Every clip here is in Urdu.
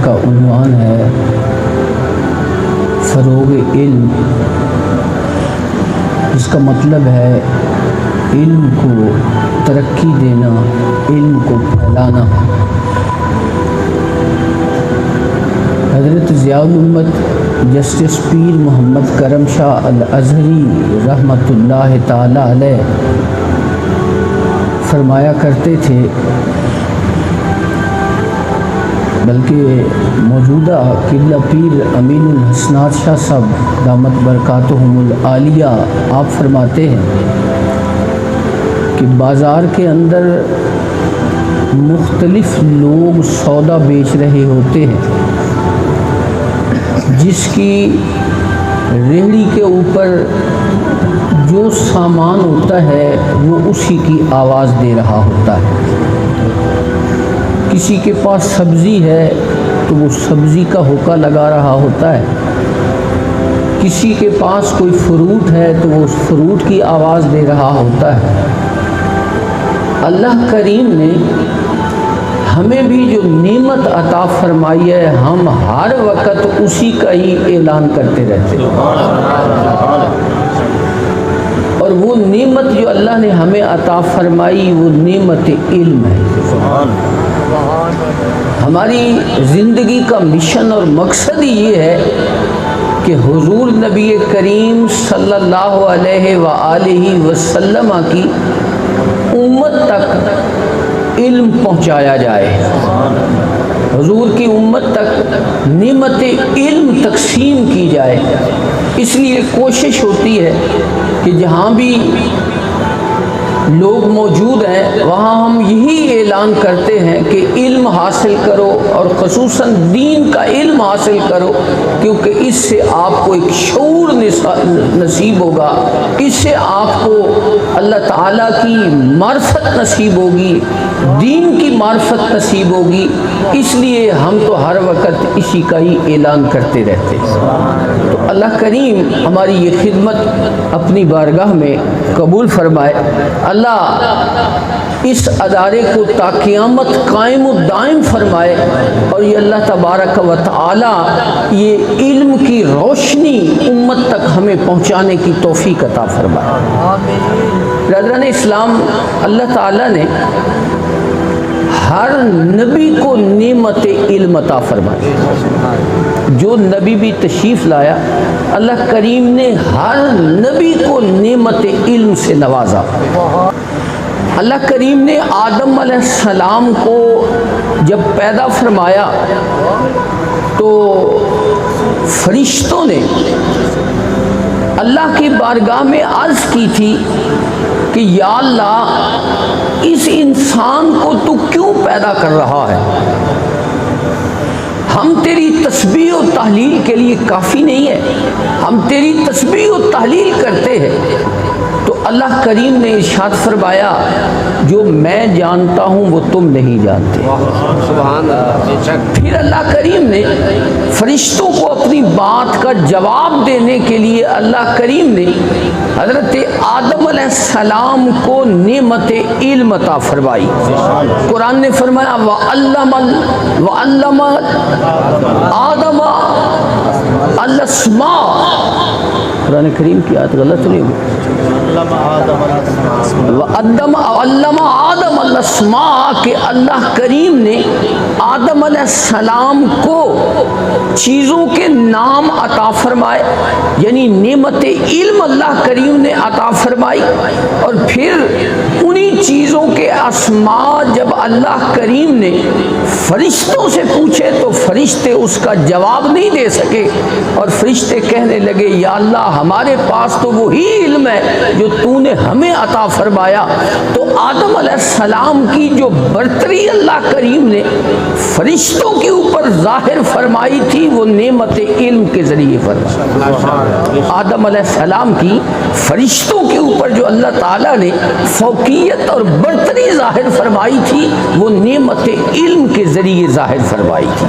کا عنوان ہے فروغ علم، جس کا مطلب ہے علم کو ترقی دینا، علم کو پھیلانا۔ حضرت ضیاء الامت جسٹس پیر محمد کرم شاہ الازہری رحمۃ اللہ تعالی علیہ فرمایا کرتے تھے، بلکہ موجودہ قبلہ پیر امین الحسنات شاہ صاحب دامت برکاتہم العالیہ آپ فرماتے ہیں کہ بازار کے اندر مختلف لوگ سودا بیچ رہے ہوتے ہیں، جس کی ریہڑی کے اوپر جو سامان ہوتا ہے وہ اسی کی آواز دے رہا ہوتا ہے۔ کسی کے پاس سبزی ہے تو وہ سبزی کا ہوکا لگا رہا ہوتا ہے، کسی کے پاس کوئی فروٹ ہے تو وہ اس فروٹ کی آواز دے رہا ہوتا ہے۔ اللہ کریم نے ہمیں بھی جو نعمت عطا فرمائی ہے، ہم ہر وقت اسی کا ہی اعلان کرتے رہتے ہیں، اور وہ نعمت جو اللہ نے ہمیں عطا فرمائی وہ نعمت علم ہے۔ ہماری زندگی کا مشن اور مقصد یہ ہے کہ حضور نبی کریم صلی اللہ علیہ وآلہ وسلم کی امت تک علم پہنچایا جائے، حضور کی امت تک نعمت علم تقسیم کی جائے۔ اس لیے کوشش ہوتی ہے کہ جہاں بھی لوگ موجود ہیں وہاں ہم یہی اعلان کرتے ہیں کہ علم حاصل کرو، اور خصوصاً دین کا علم حاصل کرو، کیونکہ اس سے آپ کو ایک شعور نصیب ہوگا، اس سے آپ کو اللہ تعالیٰ کی معرفت نصیب ہوگی، دین کی معرفت نصیب ہوگی۔ اس لیے ہم تو ہر وقت اسی کا ہی اعلان کرتے رہتے ہیں۔ تو اللہ کریم ہماری یہ خدمت اپنی بارگاہ میں قبول فرمائے۔ اللہ اس ادارے کو تا قیامت قائم و دائم فرمائے، اور یہ اللہ تبارک و تعالی یہ علم کی روشنی امت تک ہمیں پہنچانے کی توفیق عطا فرمائے۔ برادران اسلام، اللہ تعالیٰ نے ہر نبی کو نعمت علم عطا فرمائی۔ جو نبی بھی تشریف لایا، اللہ کریم نے ہر نبی کو نعمت علم سے نوازا۔ اللہ کریم نے آدم علیہ السلام کو جب پیدا فرمایا تو فرشتوں نے اللہ کی بارگاہ میں عرض کی تھی کہ یا اللہ، اس انسان کو تو کیوں پیدا کر رہا ہے؟ ہم تیری تسبیح و تحلیل کے لیے کافی نہیں ہے، ہم تیری تسبیح و تحلیل کرتے ہیں۔ تو اللہ کریم نے ارشاد فرمایا، جو میں جانتا ہوں وہ تم نہیں جانتے۔ پھر اللہ کریم نے فرشتوں کو اپنی بات کا جواب دینے کے لیے اللہ کریم نے حضرت آدم علیہ السلام کو نعمت علم عطا فرمائی۔ قرآن نے فرمایا وَعَلَّمَ آدم الاسماء۔ قرآن کریم کی آیت غلط نہیں ہوگی، وَعَلَّمَ آدم الاسماء، کہ اللہ کریم نے آدم علیہ السلام کو چیزوں کے نام عطا فرمائے، یعنی نعمت علم اللہ کریم نے عطا فرمائی۔ اور پھر انہی چیزوں کے اسماء جب اللہ کریم نے فرشتوں سے پوچھے تو فرشتے اس کا جواب نہیں دے سکے، اور فرشتے کہنے لگے یا اللہ، ہمارے پاس تو وہی علم ہے جو تو نے ہمیں عطا فرمایا۔ تو آدم علیہ السلام کی جو برتری اللہ کریم نے فرشتوں کے اوپر ظاہر فرمائی تھی وہ نعمت علم کے ذریعے فرمائی۔ آدم علیہ السلام کی فرشتوں کے اوپر جو اللہ تعالیٰ نے فوقیت اور برتری ظاہر فرمائی تھی وہ نعمت علم کے ذریعے ظاہر فرمائی تھی۔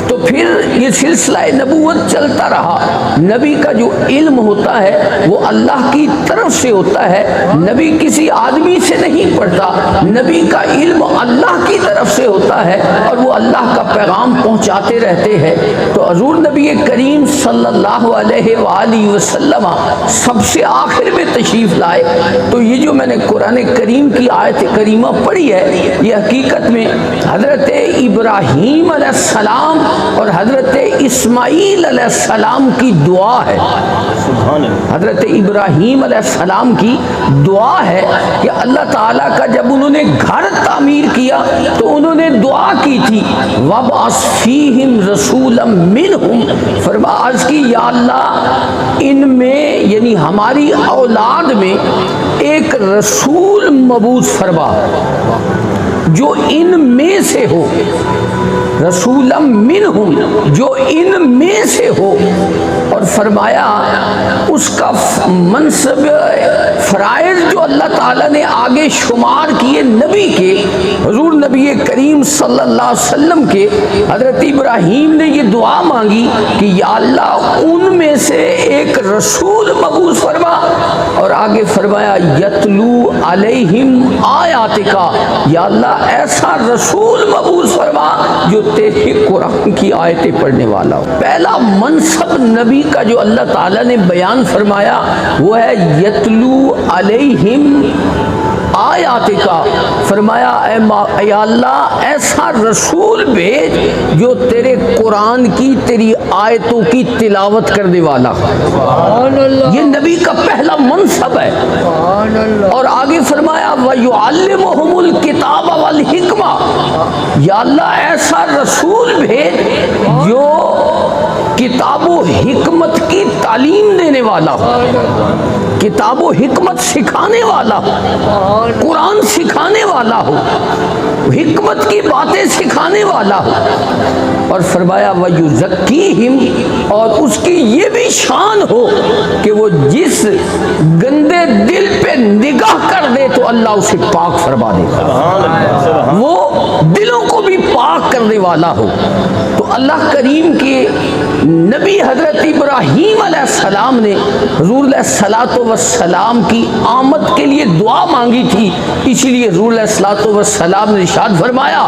تو پھر یہ سلسلہ نبوت چلتا رہا۔ نبی کا جو علم ہوتا ہے وہ اللہ کی طرف سے ہوتا ہے، نبی کسی آدمی سے نہیں پڑھتا، نبی کا علم اللہ کی طرف سے ہوتا ہے، اور وہ اللہ کا پیغام پہنچاتے رہتے ہیں۔ تو حضور نبی کریم صلی اللہ علیہ وآلہ وسلم سب سے آخر میں تشریف لائے۔ تو یہ جو میں نے قرآن کریم کی آیت کریمہ پڑھی ہے، یہ حقیقت میں حضرت ابراہیم علیہ السلام اور حضرت اسماعیل علیہ السلام کی دعا ہے۔ حضرت ابراہیم علیہ السلام کی دعا ہے کہ اللہ تعالیٰ کا جب انہوں نے گھر تعمیر کیا تو انہوں نے دعا کی تھی وَبْعَثْ فِيهِمْ رَسُولًا مِّنْهُمْ، فرمایا کہ یا اللہ ان میں یعنی ہماری اولاد میں ایک رسول مبعوث فرما جو ان میں سے ہو، رسولا منہم جو ان میں سے ہو، اور فرمایا اس کا منصب فرائض جو اللہ تعالیٰ نے آگے شمار کیے نبی کے، حضور نبی کریم صلی اللہ علیہ وسلم کے، حضرت ابراہیم نے یہ دعا مانگی کہ یا اللہ ان میں سے ایک رسول مبعوث فرما، اور آگے فرمایا یتلو علیہم آیاتکا، یا اللہ ایسا رسول مبعوث فرما جو تیرے قرآن کی آیتیں پڑھنے والا ہو۔ پہلا منصب نبی کا جو اللہ تعالیٰ نے بیان فرمایا وہ ہے یتلو علیہم آیاتکا، فرمایا اے اللہ ایسا رسول بھیج جو تیرے قرآن کی تیری آیتوں کی تلاوت کرنے والا ہو۔ یہ نبی کا پہلا منصب ہے۔ اور آگے فرمایا وَيُعَلِّمُهُمُ الْكِتَابَ وَالْحِکْمَةَ، یا اللہ ایسا رسول بھیج جو کتاب و حکمت کی تعلیم دینے والا ہو، کتاب و حکمت سکھانے والا ہو، قرآن سکھانے والا ہو، حکمت کی باتیں سکھانے والا ہو۔ اور فرمایا وَيُزَكِّيهِمْ، اور اس کی یہ بھی شان ہو کہ وہ جس گندے دل پہ نگاہ کر دے تو اللہ اسے پاک فرما دے، وہ دلوں کو بھی پاک کرنے والا ہو۔ تو اللہ کریم کے نبی حضرت ابراہیم علیہ السلام نے حضور علیہ الصلوۃ والسلام کی آمد کے لیے دعا مانگی تھی، اسی لیے حضور علیہ الصلوۃ والسلام نے ارشاد فرمایا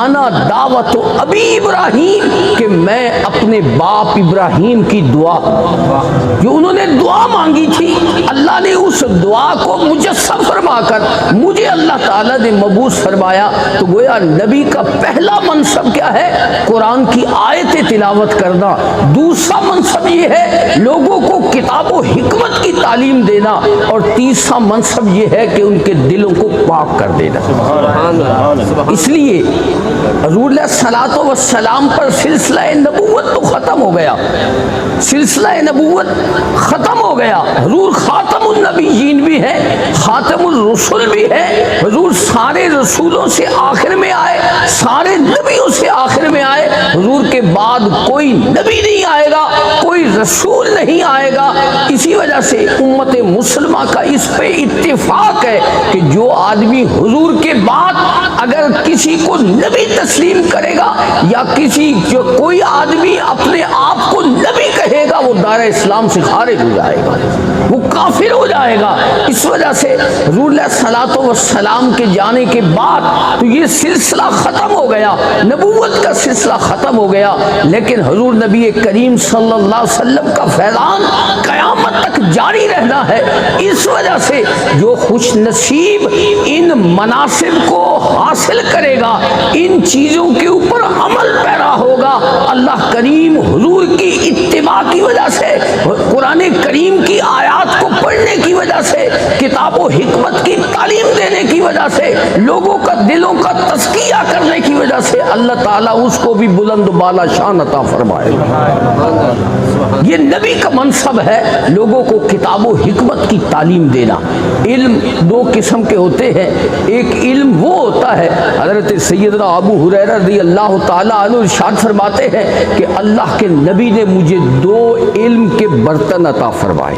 انا دعوت ابی ابراہیم، کہ میں اپنے باپ ابراہیم کی دعا، جو انہوں نے دعا مانگی تھی اللہ نے اس دعا کو مجسم فرما کر مجھے اللہ تعالیٰ نے مبعوث فرمایا۔ تو گویا نبی کا پہلا منصب کیا ہے؟ قرآن کی آیتیں تلاوت کرنا۔ دوسرا منصب یہ ہے لوگوں کو کتاب و حکمت کی تعلیم دینا، اور تیسرا منصب یہ ہے کہ ان کے دلوں کو پاک کر دینا۔ اس لیے حضور علیہ الصلوۃ والسلام پر سلسلہ نبوت تو ختم ہو گیا، سلسلہ نبوت ختم ہو گیا۔ حضور خاتم النبیین بھی ہے، خاتم الرسل بھی ہے، حضور سارے رسولوں سے آخر میں آئے، سارے نبیوں سے آخر میں آئے۔ حضور کے بعد کوئی نبی نہیں آئے گا، کوئی رسول نہیں آئے گا۔ اسی وجہ سے امت مسلمہ کا اس پہ اتفاق ہے کہ جو آدمی حضور کے بعد اگر کسی کو نبی تسلیم کرے گا یا جو کوئی آدمی اپنے آپ کو نبی کہے گا وہ دائرہ اسلام سے خارج ہو جائے گا، وہ کافر ہو جائے گا۔ اس وجہ سے حضور علیہ الصلوۃ والسلام کے جانے کے بعد تو یہ سلسلہ ختم ہو گیا، نبوت کا سلسلہ ختم ہو گیا، لیکن حضور نبی کریم صلی اللہ علیہ وسلم کا فیضان قیامت تک جاری رہنا ہے۔ اس وجہ سے جو خوش نصیب ان مناصب کو حاصل کرے گا، ان چیزوں کے اوپر عمل پیرا ہوگا، اللہ کریم حضور کی اتباع کی وجہ سے، قرآن کریم کی آیات کو پڑھنے کی وجہ سے، کتاب و حکمت کی تعلیم دینے کی وجہ سے، لوگوں کا دلوں کا تزکیہ کرنے کی وجہ سے اللہ تعالیٰ اس کو بھی بلند و بالا شان عطا فرمائے۔ یہ نبی کا منصب ہے لوگوں کو کتاب و حکمت کی تعلیم دینا۔ علم دو قسم کے ہوتے ہیں، ایک علم وہ ہوتا ہے، حضرت سیدنا ابو ہریرہ رضی اللہ تعالیٰ عنہ ارشاد فرماتے ہیں کہ اللہ کے نبی نے مجھے دو علم کے برتن عطا فرمائے۔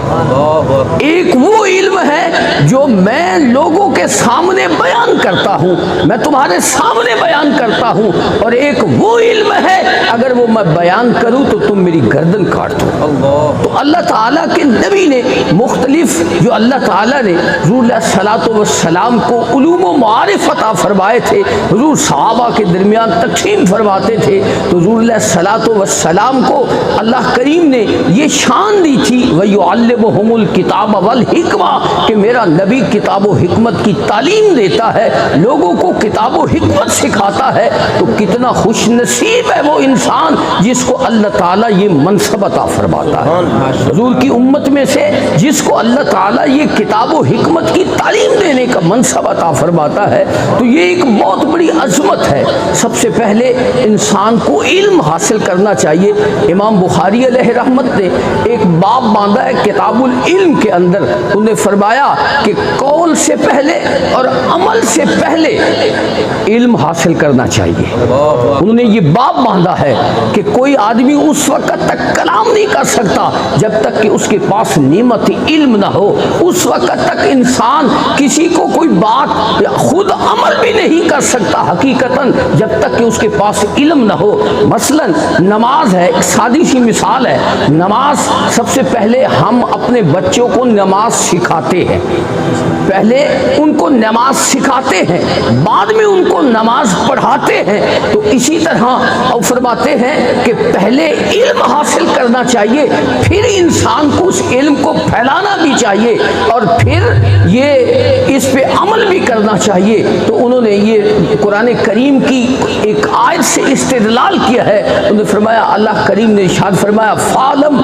ایک وہ علم ہے جو میں لوگوں کے سامنے سامنے بیان کرتا ہوں، میں تمہارے سامنے بیان کرتا ہوں، اور ایک وہ علم ہے اگر وہ میں بیان کروں تو تم میری گردن کاٹ دو۔ تو اللہ تعالیٰ کے نبی نے مختلف جو اللہ تعالیٰ نے حضور علیہ الصلوۃ والسلام کو علوم و معارف عطا فرمائے تھے، حضور صحابہ کے درمیان تقسیم فرماتے تھے، تو حضور علیہ الصلوۃ والسلام کو اللہ کریم نے یہ شان دی تھی وَيُعَلِّمُهُمُ الْكِتَابَ وَالْحِکْمَةَ کہ میرا نبی کتاب و حکمت کی تعلیم دیتا ہے، لوگوں کو کتاب و حکمت سکھاتا ہے۔ تو کتنا خوش نصیب ہے وہ انسان جس کو اللہ تعالیٰ یہ منصب عطا فرماتا ہے، حضور کی امت میں سے جس کو اللہ تعالیٰ یہ کتاب و حکمت کی تعلیم دینے کا منصب عطا فرماتا ہے۔ تو یہ ایک بہت بڑی عظمت ہے۔ سب سے پہلے انسان کو علم حاصل کرنا چاہیے۔ امام بخاری علیہ رحمت نے ایک باب باندھا ہے کتاب العلم کے اندر، انہوں نے فرمایا کہ قول سے پہلے اور عمل سے پہلے علم حاصل کرنا چاہیے۔ انہوں نے یہ باب باندھا ہے کہ کوئی آدمی اس وقت تک کلام نہیں کر سکتا جب تک کہ اس کے پاس نعمت علم نہ ہو، اس وقت تک انسان کسی کو کوئی بات خود عمل بھی نہیں کر سکتا حقیقتاً جب تک کہ اس کے پاس علم نہ ہو۔ مثلا نماز ہے، ایک سادی سی مثال ہے، نماز سب سے پہلے ہم اپنے بچوں کو نماز سکھاتے ہیں، پہلے ان کو نماز سکھاتے ہیں، بعد میں ان کو نماز پڑھاتے ہیں۔ تو اسی طرح اور فرماتے ہیں کہ پہلے علم حاصل کرنا چاہیے، پھر انسان کو اس علم کو پھیلانا بھی چاہیے، اور پھر یہ اس پہ عمل بھی کرنا چاہیے۔ تو انہوں نے یہ قرآن کریم کی ایک آیت سے استدلال کیا ہے، انہوں نے فرمایا، اللہ کریم نے ارشاد فرمایا فَعْلَمْ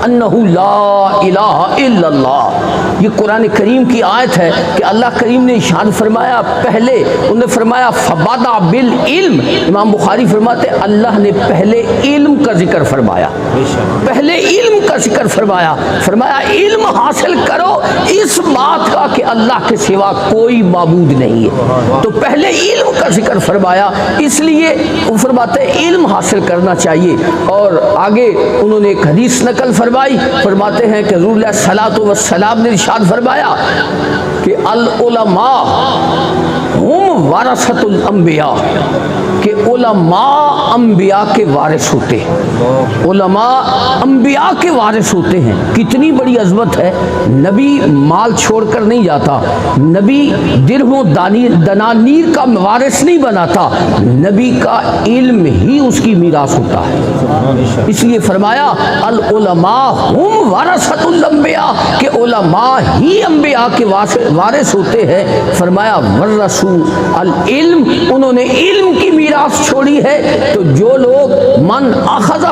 أَنَّهُ لَا إِلَهَ إِلَّا اللَّهُ، یہ قرآن کریم کی آیت ہے کہ اللہ کریم نے ارشاد فرمایا پہلے، انہوں نے فرمایا فَبَدَأَ بِالْعِلْمِ، امام بخاری فرماتے اللہ نے پہلے علم کا ذکر فرمایا، پہلے علم کا ذکر فرمایا، فرمایا علم حاصل کرو اس بات کا کہ اللہ کے سوا کوئی معبود نہیں ہے، تو پہلے علم کا ذکر فرمایا، اس لیے وہ فرماتے علم حاصل کرنا چاہیے۔ اور آگے انہوں نے ایک حدیث نقل فرمائی، فرماتے ہیں کہ حضور علیہ الصلوۃ والسلام نے ارشاد فرمایا کہ العلماء ہم ورثۃ الانبیاء، کہ علماء انبیاء کے وارث ہوتے ہیں، علماء انبیاء کے وارث ہوتے ہیں۔ کتنی بڑی عظمت ہے، نبی مال چھوڑ کر نہیں جاتا، نبی درہم و دنانیر کا وارث نہیں بناتا، نبی کا علم ہی اس کی میراث ہوتا ہے۔ اس لیے فرمایا العلماء ہم ورثۃ الانبیاء، کہ علماء ہی انبیاء کے وارث ہوتے ہیں۔ فرمایا ورثوا العلم، انہوں نے علم کی میراث چھوڑی ہے۔ تو جو لوگ من اخذہ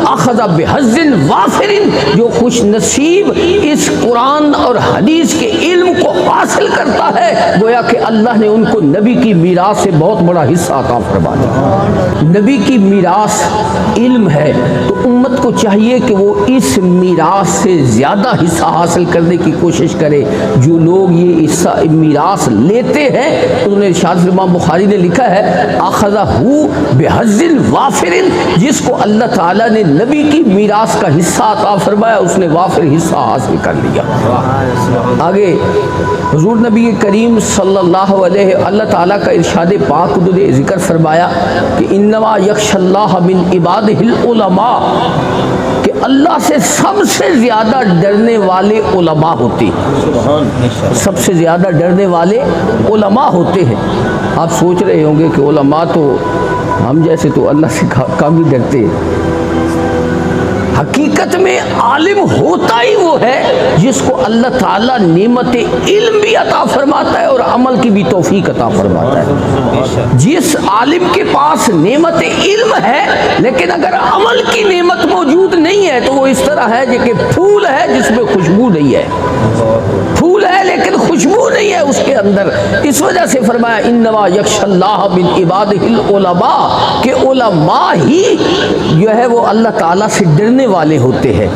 اخذ بحظ وافر، جو خوش نصیب اس قرآن اور حدیث کے علم کو حاصل کرتا ہے، گویا کہ اللہ نے ان کو نبی کی میراث سے بہت بڑا حصہ عطا فرما دیا۔ نبی کی میراث علم ہے، تو امت کو چاہیے کہ وہ اس میراث سے زیادہ حصہ حاصل کرنے کی کوشش کرے۔ جو لوگ یہ حصہ میراث لیتے ہیں، انہوں نے ارشاد امام بخاری نے لکھا ہے اخذہ بحظ وافر، جس کو اللہ تعالیٰ نے نبی کی میراث کا حصہ عطا فرمایا، اس نے وافر حصہ حاصل کر لیا۔ آگے حضور نبی کریم صلی اللہ علیہ، اللہ تعالیٰ کا ارشاد پاک نے ذکر فرمایا کہ انما یخشی اللہ من عبادہ العلماء، کہ اللہ سے سب سے زیادہ ڈرنے والے علماء ہوتے ہیں، سب سے زیادہ ڈرنے والے علماء ہوتے ہیں۔ آپ سوچ رہے ہوں گے کہ علماء تو ہم جیسے تو اللہ سے کم ہی ڈرتے ہیں۔ حقیقت میں عالم ہوتا ہی وہ ہے جس کو اللہ تعالیٰ نعمت علم بھی عطا فرماتا ہے اور عمل کی بھی توفیق عطا فرماتا ہے۔ جس عالم کے پاس نعمت علم ہے لیکن اگر عمل کی نعمت موجود نہیں ہے تو وہ اس طرح ہے کہ پھول ہے جس میں خوشبو نہیں ہے، پھول ہے لیکن خوشبو نہیں ہے اس کے اندر۔ اس وجہ سے فرمایا انما یخشی اللہ من عبادہ العلماء، کہ علماء ہی جو ہے وہ اللہ تعالیٰ سے ڈرنے والے ہوتے ہیں۔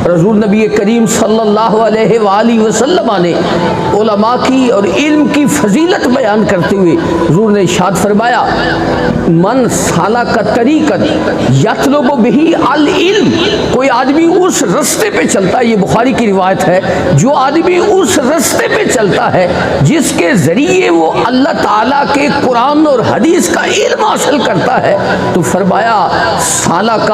رسول نبی کریم صلی اللہ علیہ وآلہ وسلم نے علماء کی اور علم کی فضیلت بیان کرتے ہوئے حضور نے ارشاد فرمایا من سالک طریقۃ یطلب بہ العلم، کوئی آدمی اس رستے پہ چلتا ہے، یہ بخاری کی روایت ہے، جو آدمی اس رستے پہ چلتا ہے جس کے ذریعے وہ اللہ تعالیٰ کے قرآن اور حدیث کا علم حاصل کرتا ہے، تو فرمایا سالک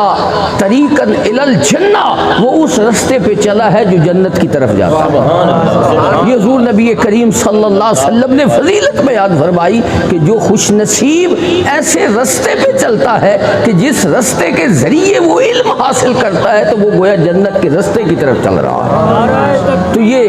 طریقا الی الجنہ، وہ اس رستے پہ چلا ہے جو جنت کی طرف جاتا ہے۔ یہ حضور نبی کریم صلی اللہ علیہ وسلم نے فضیلت بیان فرمائی کہ جو خوش نصیب ایسے رستے پہ چلتا ہے کہ جس رستے کے ذریعے وہ علم حاصل کرتا ہے تو وہ گویا جنت کے رستے کی طرف چل رہا ہے۔ تو یہ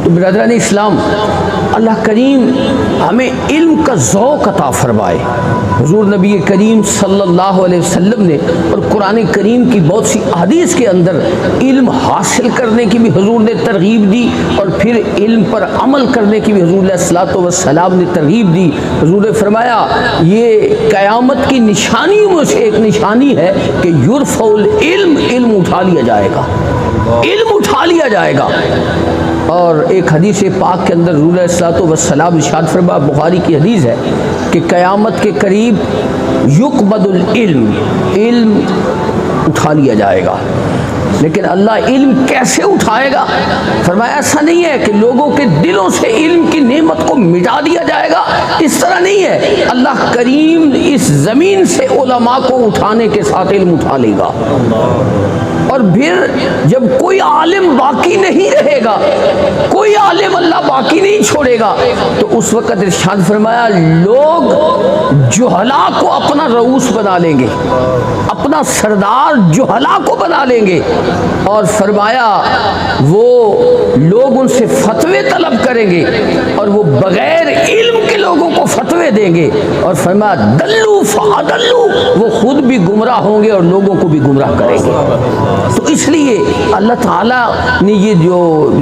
تو برادران اسلام، اللہ کریم ہمیں علم کا ذوق عطا فرمائے۔ حضور نبی کریم صلی اللہ علیہ وسلم نے اور قرآن کریم کی بہت سی احادیث کے اندر علم حاصل کرنے کی بھی حضور نے ترغیب دی، اور پھر علم پر عمل کرنے کی بھی حضور علیہ الصلوۃ والسلام نے ترغیب دی۔ حضور نے فرمایا یہ قیامت کی نشانیوں میں سے ایک نشانی ہے کہ یرفع العلم، علم اٹھا لیا جائے گا، علم اٹھا لیا جائے گا۔ اور ایک حدیث پاک کے اندر حضور علیہ الصلوۃ والسلام ارشاد فرمایا، بخاری کی حدیث ہے کہ قیامت کے قریب یقبض العلم، علم اٹھا لیا جائے گا۔ لیکن اللہ علم کیسے اٹھائے گا؟ فرمایا ایسا نہیں ہے کہ لوگوں کے دلوں سے علم کی نعمت کو مٹا دیا جائے گا، اس طرح نہیں ہے۔ اللہ کریم اس زمین سے علماء کو اٹھانے کے ساتھ علم اٹھا لے گا، اور پھر جب کوئی عالم باقی نہیں رہے گا، کوئی عالم اللہ باقی نہیں چھوڑے گا، تو اس وقت ارشاد فرمایا لوگ جہلا کو اپنا رؤوس بنا لیں گے، اپنا سردار جہلا کو بنا لیں گے، اور فرمایا وہ لوگ ان سے فتوے طلب کریں گے اور وہ بغیر علم کے لوگوں کو فتوے دیں گے، اور فرمایا دلو فادلو، وہ خود بھی گمراہ ہوں گے اور لوگوں کو بھی گمراہ کریں گے۔ تو اس لیے اللہ تعالیٰ نے یہ جو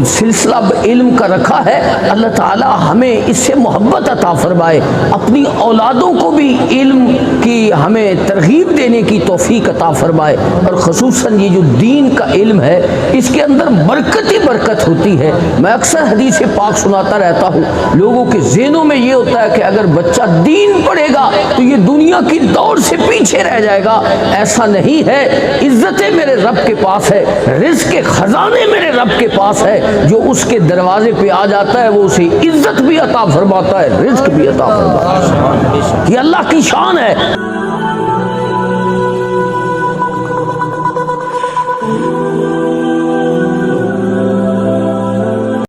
سلسلہ علم کا رکھا ہے، اللہ تعالیٰ ہمیں اس سے محبت عطا فرمائے، اپنی اولادوں کو بھی علم کی ہمیں ترغیب دینے کی توفیق عطا فرمائے، اور خصوصاً یہ جو دین کا علم ہے اس کے اندر برکت ہی برکت ہوتی ہے۔ میں اکثر حدیث پاک سناتا رہتا ہوں، لوگوں کے ذہنوں میں یہ ہوتا ہے کہ اگر بچہ دین پڑھے گا تو یہ دنیا کی دوڑ سے پیچھے رہ جائے گا، ایسا نہیں ہے۔ عزتیں میرے رب کے پاس ہے، رزق کے خزانے میرے رب کے پاس ہے، جو اس کے دروازے پہ آ جاتا ہے وہ اسے عزت بھی عطا فرماتا ہے، رزق بھی عطا فرماتا ہے۔ یہ اللہ کی شان ہے۔